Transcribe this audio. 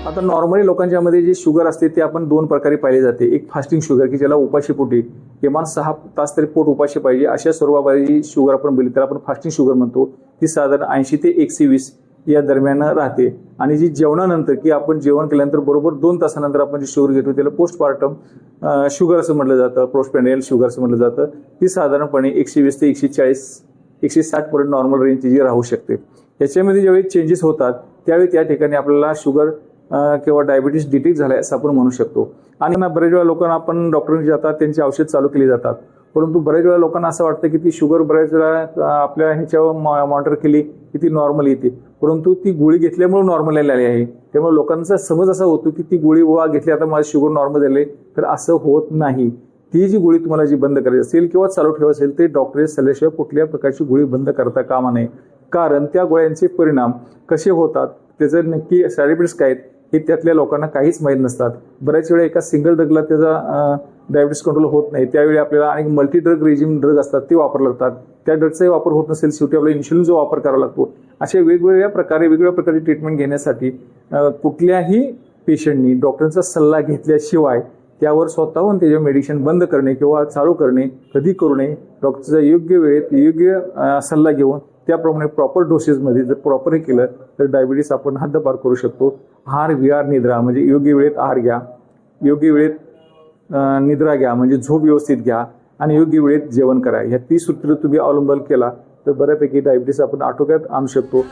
आता नॉर्मली लोकांच्यामध्ये जी शुगर असते ते आपण दोन प्रकारे पाहिली जाते. एक फास्टिंग शुगर की ज्याला उपाशीपोटी किमान 6 तास तरी पोट उपाशी पाहिजे अशा स्वरूपाची शुगर आपण बोलली तर आपण फास्टिंग शुगर म्हणतो. ती साधारण 80 ते 120 या दरम्यान राहते. आणि जी जेवणानंतर की आपण जेवण केल्यानंतर बरोबर 2 तासानंतर आपण जी शुगर घेतो त्याला पोस्टपार्टम शुगर असं म्हटलं जातं, पोस्टप्रॅन्डियल शुगर असं म्हटलं जातं. ती साधारणपणे 120 ते 140 160 पर्यंत नॉर्मल रेंज जी राहू शकते. याच्यामध्ये ज्यावेळी चेंजेस होतात त्यावेळी त्या ठिकाणी आपल्याला शुगर किंवा डायबिटीस डिटेक्ट झालाय असं आपण म्हणू शकतो. आणि बरेच वेळा लोकांना आपण डॉक्टरांकडे जातात, त्यांची औषध चालू केली जातात. परंतु बरेच वेळा लोकांना असं वाटतं की ती शुगर बऱ्याच वेळा आपल्या ह्याच्यावर मॉनिटर केली की ती नॉर्मल येते, परंतु ती गोळी घेतल्यामुळे नॉर्मल आली आहे. त्यामुळे लोकांचा समज असा होतो की ती गोळी घेतली आता माझी शुगर नॉर्मल झाली, तर असं होत नाही. ती जी गोळी तुम्हाला जी बंद करायची असेल किंवा चालू ठेवायची असेल ते डॉक्टरच्या सल्ल्याशिवाय कुठल्या प्रकारची गोळी बंद करता कामा नये. कारण त्या गोळ्यांचे परिणाम कसे होतात, त्याचं नक्की साईड इफेक्ट्स काय आहेत हे त्यातल्या लोकांना काहीच माहीत नसतात. बऱ्याच वेळा एका सिंगल ड्रगला त्याचा डायबिटीस कंट्रोल होत नाही. त्यावेळी आपल्याला अनेक मल्टी ड्रग रेजिम ड्रग असतात ते वापरले जातात. त्या ड्रगचाही वापर होत नसेल शेवटी आपल्याला इन्शुलिनचा वापर करावा लागतो. अशा वेगवेगळ्या प्रकारची ट्रीटमेंट घेण्यासाठी कुठल्याही पेशंटनी डॉक्टरांचा सल्ला घेतल्याशिवाय त्यावर स्वतःहून त्याचे मेडिसिन बंद करणे किंवा चालू करणे कधी करू नये. डॉक्टरचा योग्य वेळेत योग्य सल्ला घेऊन त्याप्रमाणे प्रॉपर डोसेसमध्ये जर प्रॉपर हे केलं तर डायबिटीस आपण हद्दपार करू शकतो. आहार विहार निद्रा म्हणजे योग्य वेळेत आहार घ्या, योग्य वेळेत निद्रा घ्या म्हणजे झोप व्यवस्थित घ्या आणि योग्य वेळेत जेवण करा. ह्या 30 सूत्र तुम्ही अवलंबन केला तर बऱ्यापैकी डायबिटीस आपण आटोक्यात आणू शकतो.